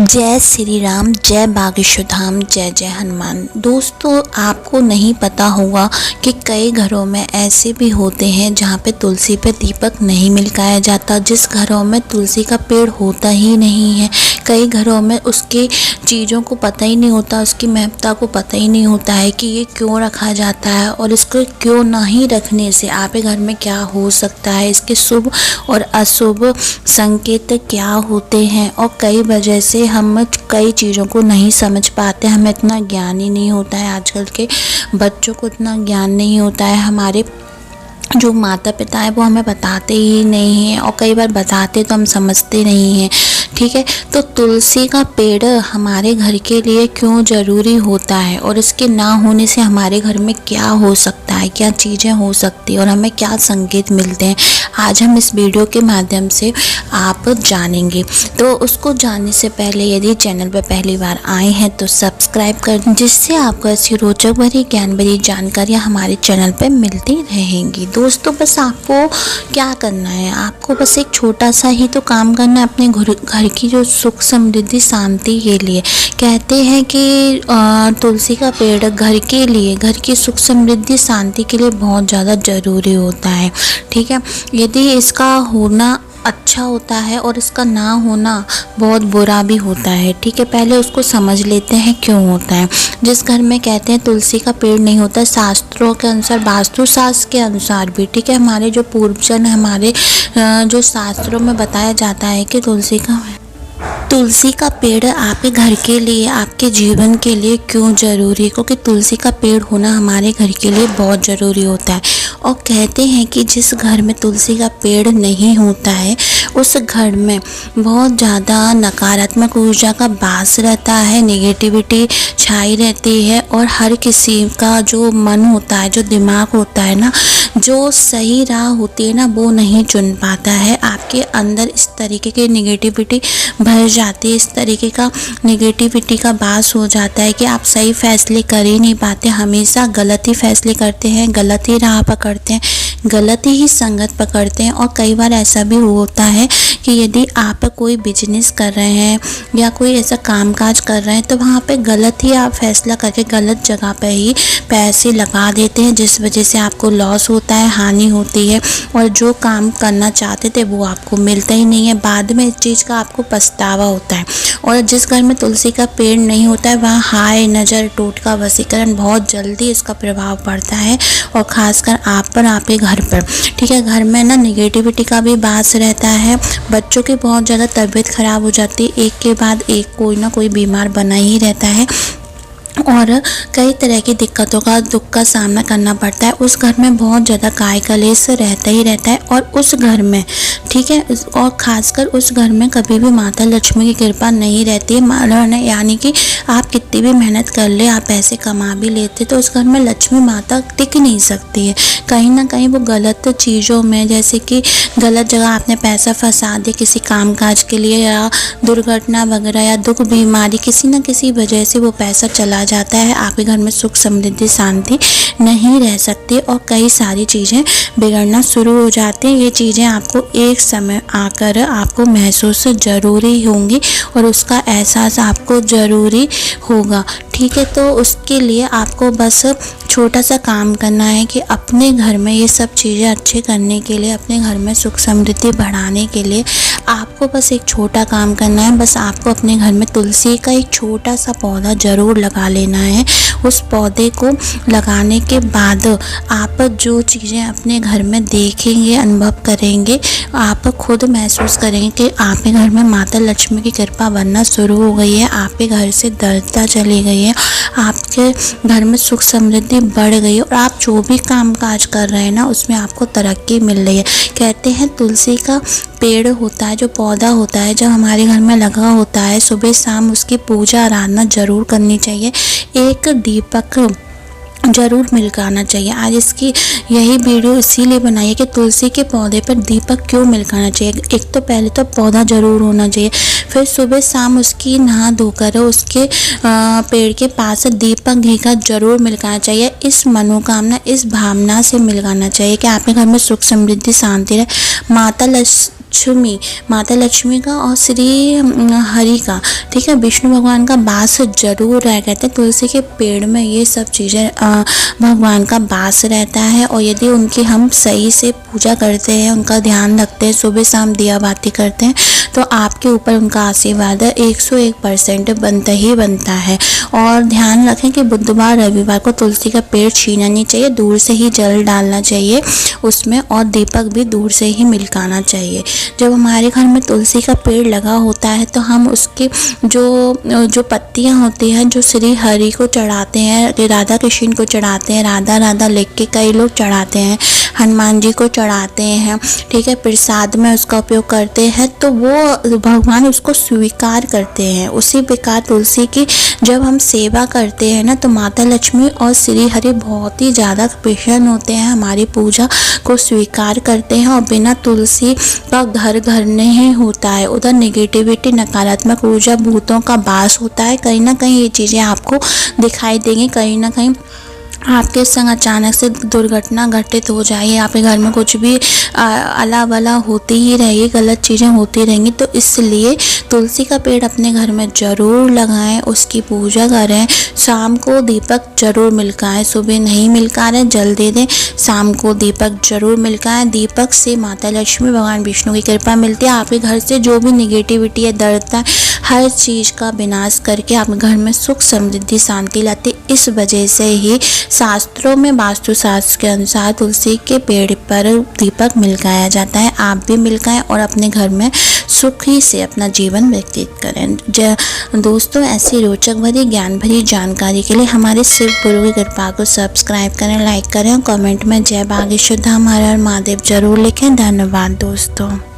जय श्री राम, जय बागेश्वर धाम, जय जय हनुमान। दोस्तों, आपको नहीं पता होगा कि कई घरों में ऐसे भी होते हैं जहाँ पे तुलसी पे दीपक नहीं मिलकाया जाता। जिस घरों में तुलसी का पेड़ होता ही नहीं है, कई घरों में उसके चीज़ों को पता ही नहीं होता, उसकी महत्ता को पता ही नहीं होता है कि ये क्यों रखा जाता है और इसको क्यों नहीं रखने से आपके घर में क्या हो सकता है, इसके शुभ और अशुभ संकेत क्या होते हैं। और कई वजह से हम कई चीज़ों को नहीं समझ पाते, हमें इतना ज्ञान ही नहीं होता है। आजकल के बच्चों को इतना ज्ञान नहीं होता है। हमारे जो माता पिता है वो हमें बताते ही नहीं हैं, और कई बार बताते तो हम समझते नहीं हैं। ठीक है, तो तुलसी का पेड़ हमारे घर के लिए क्यों ज़रूरी होता है और इसके ना होने से हमारे घर में क्या हो सकता है, क्या चीज़ें हो सकती हैं और हमें क्या संकेत मिलते हैं, आज हम इस वीडियो के माध्यम से आप जानेंगे। तो उसको जानने से पहले यदि चैनल पर पहली बार आए हैं तो सब्सक्राइब कर दें, जिससे आपको ऐसी रोचक भरी ज्ञान भरी जानकारियाँ हमारे चैनल पर मिलती रहेंगी। दोस्तों, बस आपको क्या करना है, आपको बस एक छोटा सा ही तो काम करना है अपने घर की जो सुख समृद्धि शांति के लिए। कहते हैं कि तुलसी का पेड़ घर के लिए, घर की सुख समृद्धि शांति के लिए बहुत ज़्यादा ज़रूरी होता है। ठीक है, यदि इसका होना अच्छा होता है और इसका ना होना बहुत बुरा भी होता है। ठीक है, पहले उसको समझ लेते हैं क्यों होता है। जिस घर में कहते हैं तुलसी का पेड़ नहीं होता, शास्त्रों के अनुसार, वास्तुशास्त्र के अनुसार भी, ठीक है, हमारे जो पूर्वजन, हमारे जो शास्त्रों में बताया जाता है कि तुलसी का पेड़ आपके घर के लिए, आपके जीवन के लिए क्यों ज़रूरी है, क्योंकि तुलसी का पेड़ होना हमारे घर के लिए बहुत ज़रूरी होता है। और कहते हैं कि जिस घर में तुलसी का पेड़ नहीं होता है उस घर में बहुत ज़्यादा नकारात्मक ऊर्जा का वास रहता है, नेगेटिविटी छाई रहती है, और हर किसी का जो मन होता है, जो दिमाग होता है ना, जो सही राह होती है ना, वो नहीं चुन पाता है। आपके अंदर इस तरीके की नेगेटिविटी भर जाती है, इस तरीके का नेगेटिविटी का वास हो जाता है कि आप सही फैसले कर ही नहीं पाते, हमेशा गलत ही फैसले करते हैं, गलत ही राह पकड़ते हैं, गलत ही संगत पकड़ते हैं। और कई बार ऐसा भी होता है कि यदि आप कोई बिजनेस कर रहे हैं या कोई ऐसा कामकाज कर रहे हैं तो वहाँ पे गलत ही आप फैसला करके गलत जगह पे ही पैसे लगा देते हैं, जिस वजह से आपको लॉस होता है, हानि होती है, और जो काम करना चाहते थे वो आपको मिलता ही नहीं है। बाद में इस चीज़ का आपको पछतावा होता है। और जिस घर में तुलसी का पेड़ नहीं होता है वहाँ हाय, नज़र, टोटका, वशीकरण बहुत जल्दी इसका प्रभाव पड़ता है, और ख़ासकर आप पर, आपके घर पर। ठीक है, घर में ना नेगेटिविटी का भी वास रहता है, बच्चों की बहुत ज़्यादा तबीयत ख़राब हो जाती है, एक के बाद एक कोई ना कोई बीमार बना ही रहता है, और कई तरह की दिक्कतों का, दुख का सामना करना पड़ता है। उस घर में बहुत ज़्यादा काय कलेश रहता ही रहता है, और उस घर में, ठीक है, और ख़ासकर उस घर में कभी भी माता लक्ष्मी की कृपा नहीं रहती है। यानी कि आप कितनी भी मेहनत कर ले, आप पैसे कमा भी लेते तो उस घर में लक्ष्मी माता टिक नहीं सकती है। कहीं ना कहीं वो गलत चीज़ों में, जैसे कि गलत जगह आपने पैसा फंसा दिया किसी कामकाज के लिए, या दुर्घटना वगैरह या दुख बीमारी, किसी न किसी वजह से वो पैसा चला जाता है, आपके घर में सुख समृद्धि शांति नहीं रह सकती, और कई सारी चीज़ें बिगड़ना शुरू हो जाती हैं। ये चीज़ें आपको एक समय आकर आपको महसूस ज़रूरी होंगी और उसका एहसास आपको ज़रूरी होगा। ठीक है, तो उसके लिए आपको बस छोटा सा काम करना है कि अपने घर में ये सब चीज़ें अच्छे करने के लिए, अपने घर में सुख समृद्धि बढ़ाने के लिए आपको बस एक छोटा काम करना है। बस आपको अपने घर में तुलसी का एक छोटा सा पौधा ज़रूर लगा लेना है। उस पौधे को लगाने के बाद आप जो चीज़ें अपने घर में देखेंगे, अनुभव करेंगे, आप खुद महसूस करेंगे कि आपके घर में माता लक्ष्मी की कृपा बनना शुरू हो गई है, आपके घर से दरिद्रता चली गई है, आपके घर में सुख समृद्धि बढ़ गई है, और आप जो भी काम काज कर रहे हैं ना उसमें आपको तरक्की मिल रही है। कहते हैं तुलसी का पेड़ होता है, जो पौधा होता है, जब हमारे घर में लगा होता है, सुबह शाम उसकी पूजा आराधना जरूर करनी चाहिए। एक दीपक ज़रूर मिलकाना चाहिए। आज इसकी यही वीडियो इसीलिए बनाई है कि तुलसी के पौधे पर दीपक क्यों मिलकाना चाहिए। एक तो पहले तो पौधा ज़रूर होना चाहिए, फिर सुबह शाम उसकी नहा धोकर उसके पेड़ के पास दीपक घी का ज़रूर मिलकाना चाहिए। इस मनोकामना, इस भावना से मिलकाना चाहिए कि आपके घर में सुख समृद्धि शांति रहे। माता लक्ष्मी, माता लक्ष्मी का और श्री हरि का, ठीक है, विष्णु भगवान का वास जरूर रह कहते हैं तुलसी के पेड़ में। ये सब चीज़ें भगवान का वास रहता है। और यदि उनकी हम सही से पूजा करते हैं, उनका ध्यान रखते हैं, सुबह शाम दिया बाती करते हैं, तो आपके ऊपर उनका आशीर्वाद 101% बनता ही बनता है। और ध्यान रखें कि बुधवार रविवार को तुलसी का पेड़ छीना नहीं चाहिए, दूर से ही जल डालना चाहिए उसमें, और दीपक भी दूर से ही मिलकाना चाहिए। जब हमारे घर में तुलसी का पेड़ लगा होता है तो हम उसके जो पत्तियां होती हैं, जो श्री हरि को चढ़ाते हैं, राधा कृष्ण को चढ़ाते हैं, राधा राधा लिख के कई लोग चढ़ाते हैं, हनुमान जी को चढ़ाते हैं, ठीक है, प्रसाद में उसका उपयोग करते हैं, तो वो भगवान उसको स्वीकार करते हैं। उसी प्रकार तुलसी की जब हम सेवा करते हैं ना, तो माता लक्ष्मी और श्री हरि बहुत ही ज़्यादा प्रसन्न होते हैं, हमारी पूजा को स्वीकार करते हैं। और बिना तुलसी का घर घर नहीं होता है, उधर नेगेटिविटी, नकारात्मक ऊर्जा, भूतों का वास होता है। कहीं ना कहीं ये चीज़ें आपको दिखाई देंगी, कहीं ना कहीं आपके संग अचानक से दुर्घटना घटित हो जाए, आपके घर में कुछ भी अला बला होती ही रहेगी, गलत चीज़ें होती रहेंगी। तो इसलिए तुलसी का पेड़ अपने घर में ज़रूर लगाएं, उसकी पूजा करें, शाम को दीपक जरूर मिलकाएं, सुबह नहीं मिलका रहे जल दे दें, शाम को दीपक जरूर मिलकाएं। दीपक से माता लक्ष्मी, भगवान विष्णु की कृपा मिलती है। आपके घर से जो भी निगेटिविटी है, दर्द है, हर चीज़ का विनाश करके आपके घर में सुख समृद्धि शांति लाती। इस वजह से ही शास्त्रों में, वास्तुशास्त्र के अनुसार तुलसी के पेड़ पर दीपक मिलकाया जाता है। आप भी मिलकाएं और अपने घर में सुखी से अपना जीवन व्यतीत करें। दोस्तों, ऐसी रोचक भरी, ज्ञान भरी जानकारी के लिए हमारे शिव गुरु की कृपा को सब्सक्राइब करें, लाइक करें और कमेंट में जय बागेश्वर धाम हर हर महादेव जरूर लिखें। धन्यवाद दोस्तों।